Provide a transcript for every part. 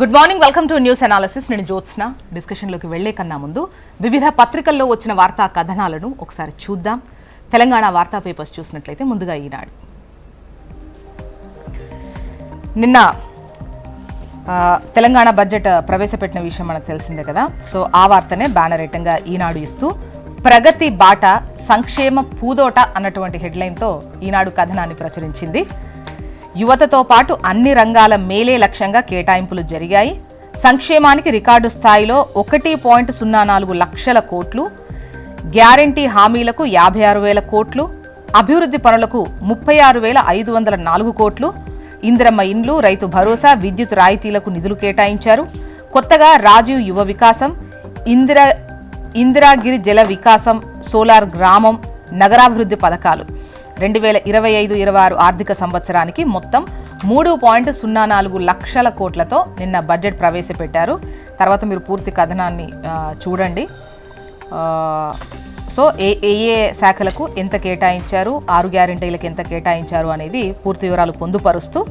Good morning, welcome to news analysis. నేను జ్యోత్స్న. డిస్కషన్లోకి వెళ్లే కన్నా ముందు వివిధ పత్రికల్లో వచ్చిన వార్తా కథనాలను ఒకసారి చూద్దాం. తెలంగాణ వార్తా పేపర్స్ చూసినట్లయితే ముందుగా ఈనాడు. నిన్న తెలంగాణ బడ్జెట్ ప్రవేశపెట్టిన విషయం మనకు తెలిసిందే కదా. సో ఆ వార్తనే బ్యానర్ ఐటంగా ఈనాడు ఇస్తూ ప్రగతి బాట సంక్షేమ పూదోట అన్నటువంటి హెడ్లైన్తో ఈనాడు కథనాన్ని ప్రచురించింది. యువతతో పాటు అన్ని రంగాల మేలే లక్ష్యంగా కేటాయింపులు జరిగాయి. సంక్షేమానికి రికార్డు స్థాయిలో 1.04 లక్షల కోట్లు, గ్యారంటీ హామీలకు 56,000 కోట్లు, అభివృద్ధి పనులకు 36,504 కోట్లు, ఇందిరమ్మ ఇండ్లు, రైతు భరోసా, విద్యుత్ రాయితీలకు నిధులు కేటాయించారు. కొత్తగా రాజీవ్ యువ వికాసం, ఇందిరాగిరి జల వికాసం, సోలార్ గ్రామం, నగరాభివృద్ధి పథకాలు 2025-26 ఆర్థిక సంవత్సరానికి మొత్తం 3.04 లక్షల కోట్లతో నిన్న బడ్జెట్ ప్రవేశపెట్టారు. తర్వాత మీరు పూర్తి కథనాన్ని చూడండి. సో ఏ శాఖలకు ఎంత కేటాయించారు, 6 గ్యారెంటీలకు ఎంత కేటాయించారు అనేది పూర్తి వివరాలు పొందుపరుస్తూ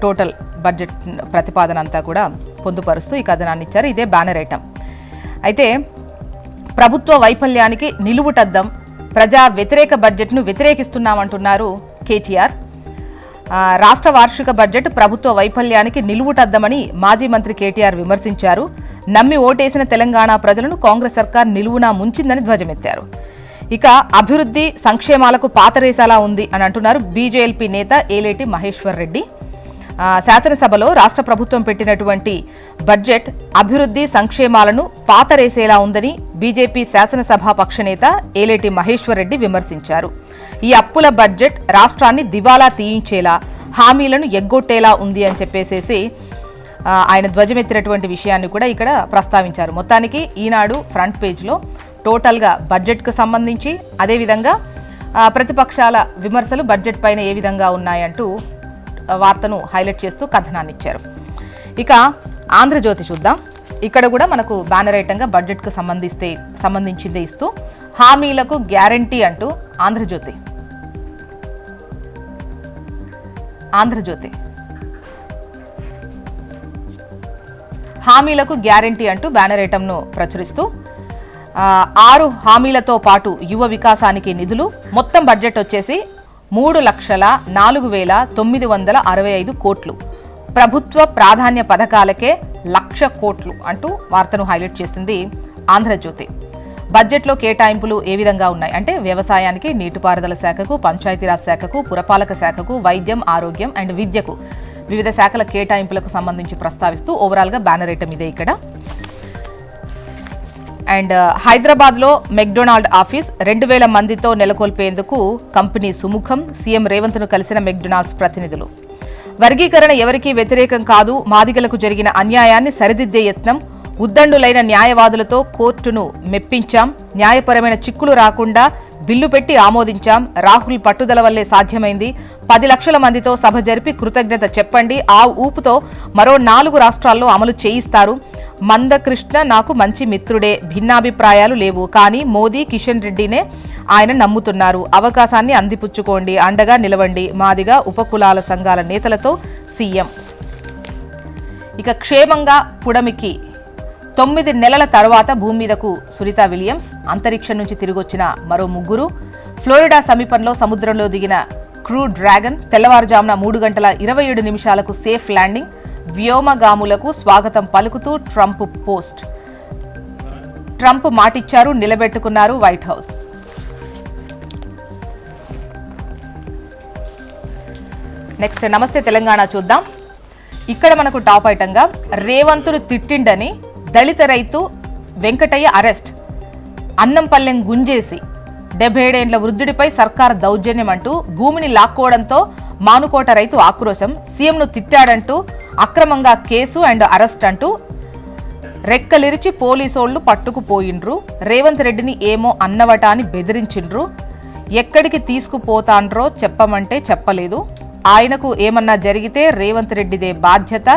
టోటల్ బడ్జెట్ ప్రతిపాదన అంతా కూడా పొందుపరుస్తూ ఈ కథనాన్ని ఇచ్చారు. ఇదే బ్యానర్ ఐటమ్. అయితే ప్రభుత్వ వైఫల్యానికి నిలువుటద్దం, ప్రజా వ్యతిరేక బడ్జెట్ను వ్యతిరేకిస్తున్నామంటున్నారు కేటీఆర్. రాష్ట్ర వార్షిక బడ్జెట్ ప్రభుత్వ వైఫల్యానికి నిలువుటద్దమని మాజీ మంత్రి కేటీఆర్ విమర్శించారు. నమ్మి ఓటేసిన తెలంగాణ ప్రజలను కాంగ్రెస్ సర్కార్ నిలువునా ముంచిందని ధ్వజమెత్తారు. ఇక అభివృద్ధి సంక్షేమాలకు పాతరేసేలా ఉంది అని అంటున్నారు బీజేఎల్పీ నేత ఏలేటి మహేశ్వర్ రెడ్డి. శాసనసభలో రాష్ట్ర ప్రభుత్వం పెట్టినటువంటి బడ్జెట్ అభివృద్ధి సంక్షేమాలను పాతరేసేలా ఉందని బీజేపీ శాసనసభాపక్ష నేత ఏలేటి మహేశ్వర్ రెడ్డి విమర్శించారు. ఈ అప్పుల బడ్జెట్ రాష్ట్రాన్ని దివాలా తీయించేలా, హామీలను ఎగ్గొట్టేలా ఉంది అని చెప్పేసేసి ఆయన ధ్వజమెత్తినటువంటి విషయాన్ని కూడా ఇక్కడ ప్రస్తావించారు. మొత్తానికి ఈనాడు ఫ్రంట్ పేజ్లో టోటల్గా బడ్జెట్కు సంబంధించి, అదేవిధంగా ప్రతిపక్షాల విమర్శలు బడ్జెట్ పైన ఏ విధంగా ఉన్నాయంటూ వార్తను హైలైట్ చేస్తూ కథనాన్ని ఇచ్చారు. ఇక ఆంధ్రజ్యోతి చూద్దాం. ఇక్కడ కూడా మనకు బ్యానర్ ఐటంగా బడ్జెట్కు సంబంధించిందే ఇస్తూ హామీలకు గ్యారంటీ అంటూ ఆంధ్రజ్యోతి హామీలకు గ్యారంటీ అంటూ బ్యానర్ ఐటంను ప్రచురిస్తూ 6 హామీలతో పాటు యువ వికాసానికి నిధులు, మొత్తం బడ్జెట్ వచ్చేసి 3,04,965 కోట్లు, ప్రభుత్వ ప్రాధాన్య పథకాలకే 1,00,000 కోట్లు అంటూ వార్తను హైలైట్ చేసింది ఆంధ్రజ్యోతి. బడ్జెట్లో కేటాయింపులు ఏ విధంగా ఉన్నాయి అంటే వ్యవసాయానికి, నీటిపారుదల శాఖకు, పంచాయతీరాజ్ శాఖకు, పురపాలక శాఖకు, వైద్యం, ఆరోగ్యం అండ్ విద్యకు వివిధ శాఖల కేటాయింపులకు సంబంధించి ప్రస్తావిస్తూ ఓవరాల్గా బ్యానర్ ఐటమ్ ఇదే ఇక్కడ. అండ్ హైదరాబాద్లో మెక్డొనాల్డ్ ఆఫీస్ 2,000 మందితో నెలకొల్పేందుకు కంపెనీ సుముఖం, సీఎం రేవంత్ను కలిసిన మెక్డొనాల్డ్స్ ప్రతినిధులు. వర్గీకరణ ఎవరికీ వ్యతిరేకం కాదు, మాదిగలకు జరిగిన అన్యాయాన్ని సరిదిద్దే యత్నం, ఉద్దండులైన న్యాయవాదులతో కోర్టును మెప్పించాం, న్యాయపరమైన చిక్కులు రాకుండా బిల్లు పెట్టి ఆమోదించాం, రాహుల్ పట్టుదల వల్లే సాధ్యమైంది, 10 లక్షల మందితో సభ జరిపి కృతజ్ఞత చెప్పండి, ఆ ఊపుతో మరో 4 రాష్ట్రాల్లో అమలు చేయిస్తారు, మందకృష్ణ నాకు మంచి మిత్రుడే, భిన్నాభిప్రాయాలు లేవు, కానీ మోదీ, కిషన్ రెడ్డినే ఆయన నమ్ముతున్నారు, అవకాశాన్ని అందిపుచ్చుకోండి, అండగా నిలవండి, మాదిగా ఉపకులాల సంఘాల నేతలతో సీఎం. ఇక క్షేమంగా పుడమికి 9 నెలల తర్వాత భూమి మీదకు సునీత విలియమ్స్, అంతరిక్షం నుంచి తిరిగొచ్చిన మరో 3, ఫ్లోరిడా సమీపంలో సముద్రంలో దిగిన క్రూ డ్రాగన్, తెల్లవారుజామున 3:27 సేఫ్ ల్యాండింగ్, వ్యోమగాములకు స్వాగతం పలుకుతూ ట్రంప్ పోస్ట్. ట్రంప్ మాటిచ్చారు, నిలబెట్టుకున్నారు White House. Next Namaste Telangana చూద్దాం. ఇక్కడ మనకు టాప్ ఐటంగా రేవంత్ను తిట్టిండని దళిత రైతు వెంకటయ్య అరెస్ట్, అన్నంపల్లెం గుంజేసి 77 ఏళ్ల వృద్ధుడిపై సర్కార్ దౌర్జన్యం అంటూ భూమిని లాక్కోవడంతో మానుకోట రైతు ఆక్రోశం, సీఎంను తిట్టాడంటూ అక్రమంగా కేసు అండ్ అరెస్ట్ అంటూ రెక్కలిరిచి పోలీసోళ్లు పట్టుకుపోయిండ్రు, రేవంత్ రెడ్డిని ఏమో అన్నవట అని బెదిరించిండ్రు, ఎక్కడికి తీసుకుపోతాండ్రో చెప్పమంటే చెప్పలేదు, ఆయనకు ఏమన్నా జరిగితే రేవంత్ రెడ్డిదే బాధ్యత,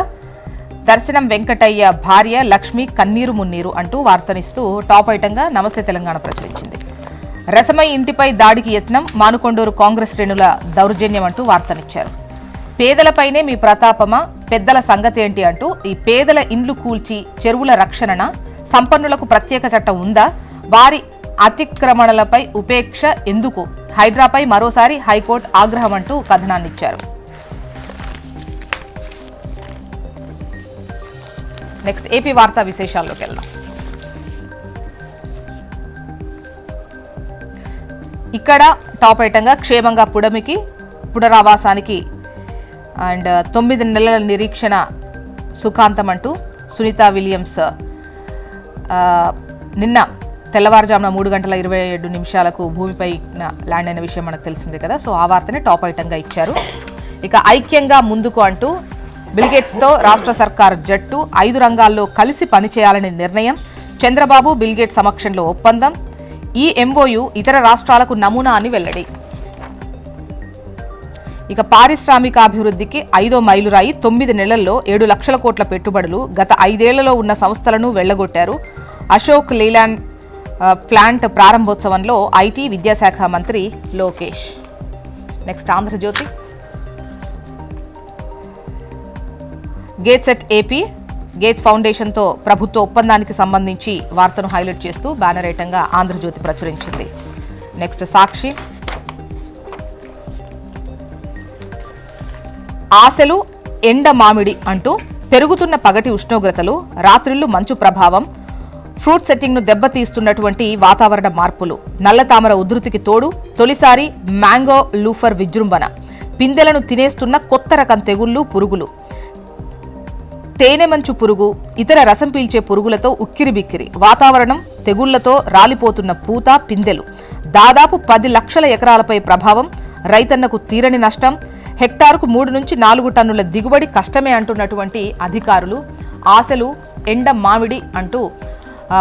దర్శనం వెంకటయ్య భార్య లక్ష్మి కన్నీరు మున్నీరు అంటూ వార్తనిస్తూ టాప్ ఐటంగా నమస్తే తెలంగాణ ప్రచురించింది. రసమై ఇంటిపై దాడికి యత్నం, మానుకొండూరు కాంగ్రెస్ శ్రేణుల దౌర్జన్యం అంటూ వార్తనిచ్చారు. పేదలపైనే మీ ప్రతాపమా, పెద్దల సంగతి ఏంటి అంటూ ఈ పేదల ఇండ్లు కూల్చి చెరువుల రక్షణ, సంపన్నులకు ప్రత్యేక చట్టం ఉందా, వారి అతిక్రమణలపై ఉపేక్ష ఎందుకు, హైడ్రాపై మరోసారి హైకోర్టు ఆగ్రహం అంటూ కథనాన్నిచ్చారు. నెక్స్ట్ ఏపీ వార్తా విశేషాల్లోకి వెళ్దాం. ఇక్కడ టాప్ ఐటంగా క్షేమంగా పునరావాసానికి అండ్ 9 నెలల నిరీక్షణ సుఖాంతం అంటూ సునీత విలియమ్స్ నిన్న తెల్లవారుజామున 3:27 భూమిపై ల్యాండ్ అయిన విషయం మనకు తెలిసిందే కదా. సో ఆ వార్తనే టాప్ ఐటంగా ఇచ్చారు. ఇక ఐక్యంగా ముందుకు అంటూ బిల్గేట్స్తో రాష్ట్ర సర్కార్ జట్టు 5 రంగాల్లో కలిసి పనిచేయాలనే నిర్ణయం, చంద్రబాబు బిల్గేట్స్ సమక్షంలో ఒప్పందం, ఈ ఎంఓయు ఇతర రాష్ట్రాలకు నమూనా అని వెల్లడి. ఇక పారిశ్రామికాభివృద్ధికి 5వ మైలురాయి, 9 నెలల్లో 7 లక్షల కోట్ల పెట్టుబడులు, గత 5 ఏళ్లలో ఉన్న సంస్థలను వెళ్లగొట్టారు. అశోక్ లేలాండ్ ప్లాంట్ ప్రారంభోత్సవంలో ఐటీ విద్యాశాఖ మంత్రి Lokesh. Next Andhra Jyothi. Gates at AP, Gates ఫౌండేషన్తో ప్రభుత్వ ఒప్పందానికి సంబంధించి వార్తను హైలైట్ చేస్తూ బ్యానర్ ఐటంగా ఆంధ్రజ్యోతి ప్రచురించింది. నెక్స్ట్ సాక్షి. ఆశలు ఎండ మామిడి అంటూ పెరుగుతున్న పగటి ఉష్ణోగ్రతలు, రాత్రిళ్లు మంచు ప్రభావం, ఫ్రూట్ సెట్టింగ్ను దెబ్బతీస్తున్నటువంటి వాతావరణ మార్పులు, నల్లతామర ఉధృతికి తోడు తొలిసారి మ్యాంగో లూఫర్ విజృంభణ, పిందెలను తినేస్తున్న కొత్త రకం తెగుళ్లు, పురుగులు, తేనెమంచు పురుగు, ఇతర రసం పీల్చే పురుగులతో ఉక్కిరిబిక్కిరి, వాతావరణం తెగుళ్లతో రాలిపోతున్న పూత, పిందెలు, దాదాపు 10 లక్షల ఎకరాలపై ప్రభావం, రైతన్నకు తీరని నష్టం, హెక్టారుకు 3 నుంచి 4 టన్నుల దిగుబడి కష్టమే అంటున్నటువంటి అధికారులు. ఆశలు ఎండ మామిడి అంటూ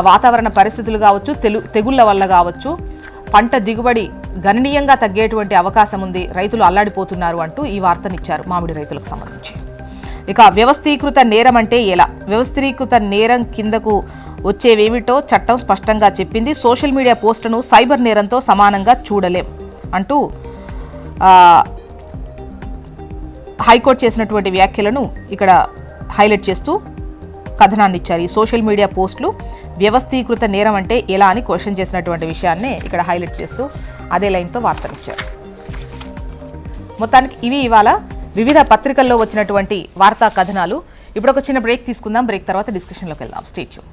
వాతావరణ పరిస్థితులు కావచ్చు, తెగుళ్ల వల్ల కావచ్చు పంట దిగుబడి గణనీయంగా తగ్గేటువంటి అవకాశం ఉంది, రైతులు అల్లాడిపోతున్నారు అంటూ ఈ వార్తనిచ్చారు మామిడి రైతులకు సంబంధించి. ఇక వ్యవస్థీకృత నేరం అంటే ఎలా, వ్యవస్థీకృత నేరం కిందకు వచ్చేవేమిటో చట్టం స్పష్టంగా చెప్పింది. సోషల్ మీడియా పోస్టులను సైబర్ నేరంతో సమానంగా చూడలేం అంటూ హైకోర్టు చేసినటువంటి వ్యాఖ్యలను ఇక్కడ హైలైట్ చేస్తూ కథనాన్ని ఇచ్చారు. ఈ సోషల్ మీడియా పోస్టులు వ్యవస్థీకృత నేరం అంటే ఎలా అని క్వశ్చన్ చేసినటువంటి విషయాన్ని ఇక్కడ హైలైట్ చేస్తూ అదే లైన్తో వార్తనిచ్చారు. మొత్తానికి ఇవి ఇవాళ వివిధ పత్రికల్లో వచ్చినటువంటి వార్తా కథనాలు. ఇప్పుడు ఒక చిన్న బ్రేక్ తీసుకుందాం. బ్రేక్ తర్వాత డిస్కషన్లోకి వెళ్దాం. Stay tune.